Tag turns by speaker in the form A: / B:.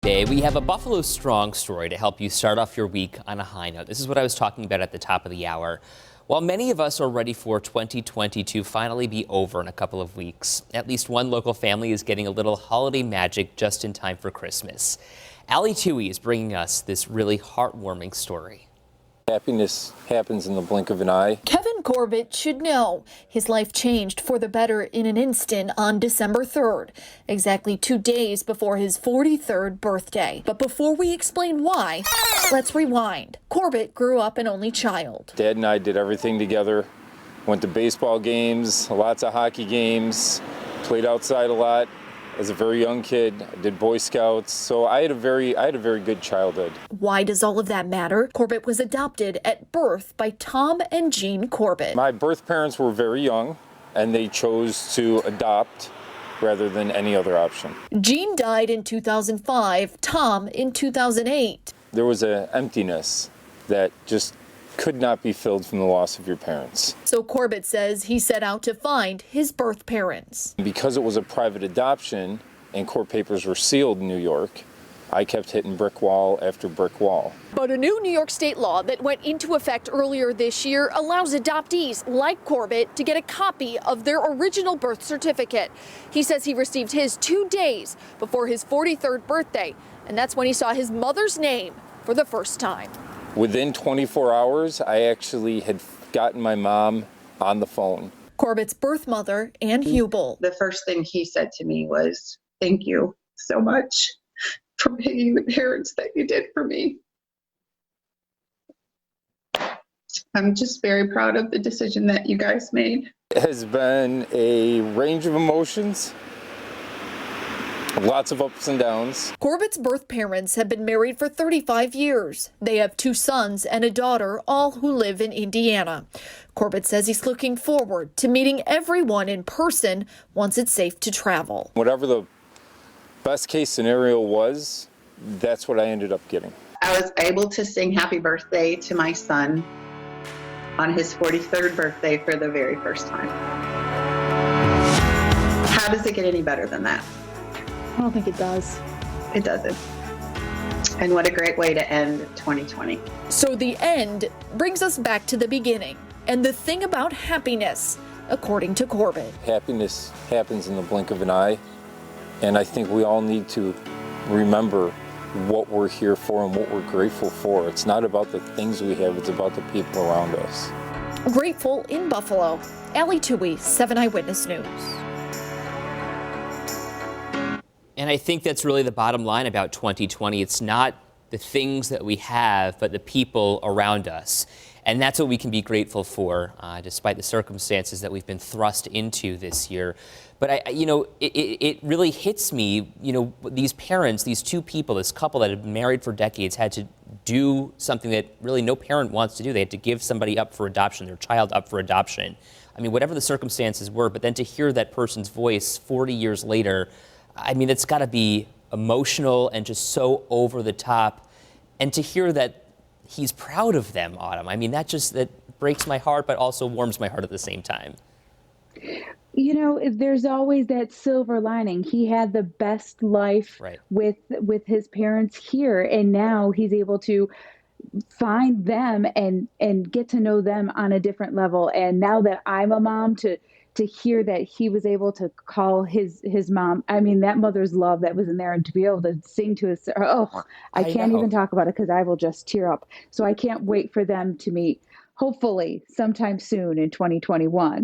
A: Today, we have a Buffalo Strong story to help you start off your week on a high note. This is what I was talking about at the top of the hour. While many of us are ready for 2020 to finally be over in a couple of weeks, at least one local family is getting a little holiday magic just in time for Christmas. Allie Toohey is bringing us this really heartwarming story.
B: Happiness happens in the blink of an eye.
C: Kevin Corbett should know his life changed for the better in an instant on December 3rd, exactly 2 days before his 43rd birthday. But before we explain why, let's rewind. Corbett grew up an only child.
B: Dad and I did everything together. Went to baseball games, lots of hockey games, played outside a lot. As a very young kid, I did Boy Scouts, so I had a very good childhood.
C: Why does all of that matter? Corbett was adopted at birth by Tom and Jean Corbett.
B: My birth parents were very young, and they chose to adopt rather than any other option.
C: Jean died in 2005, Tom in 2008.
B: There was an emptiness that just could not be filled from the loss of your parents.
C: So Corbett says he set out to find his birth parents.
B: Because it was a private adoption and court papers were sealed in New York, I kept hitting brick wall after brick wall.
C: But a new New York state law that went into effect earlier this year allows adoptees like Corbett to get a copy of their original birth certificate. He says he received his 2 days before his 43rd birthday, and that's when he saw his mother's name for the first time.
B: Within 24 hours, I actually had gotten my mom on the phone.
C: Corbett's birth mother, Ann Hubel.
D: The first thing he said to me was, "Thank you so much for being the parents that you did for me." I'm just very proud of the decision that you guys made.
B: It has been a range of emotions. Lots of ups and downs.
C: Corbett's birth parents have been married for 35 years. They have 2 sons and a daughter, all who live in Indiana. Corbett says he's looking forward to meeting everyone in person once it's safe to travel.
B: Whatever the best case scenario was, that's what I ended up getting.
D: I was able to sing happy birthday to my son on his 43rd birthday for the very first time. How does it get any better than that?
C: I don't think it does.
D: It doesn't. And what a great way to end 2020.
C: So the end brings us back to the beginning. And the thing about happiness, according to Corbett.
B: Happiness happens in the blink of an eye. And I think we all need to remember what we're here for and what we're grateful for. It's not about the things we have, it's about the people around us.
C: Grateful in Buffalo. Allie Toohey, 7 Eyewitness News.
A: And I think that's really the bottom line about 2020. It's not the things that we have, but the people around us. And that's what we can be grateful for, despite the circumstances that we've been thrust into this year. But it really hits me, these parents, these 2 people, this couple that have been married for decades had to do something that really no parent wants to do. They had to give somebody up for adoption, their child up for adoption. I mean, whatever the circumstances were, but then to hear that person's voice 40 years later, I mean, it's got to be emotional and just so over the top. And to hear that he's proud of them, Autumn, I mean, that breaks my heart, but also warms my heart at the same time.
E: There's always that silver lining. He had the best life with his parents here, and now he's able to find them and get to know them on a different level. And now that I'm a mom, to hear that he was able to call his mom, I mean, that mother's love that was in there, and to be able to sing to his, I can't even talk about it because I will just tear up. So I can't wait for them to meet, hopefully sometime soon in 2021.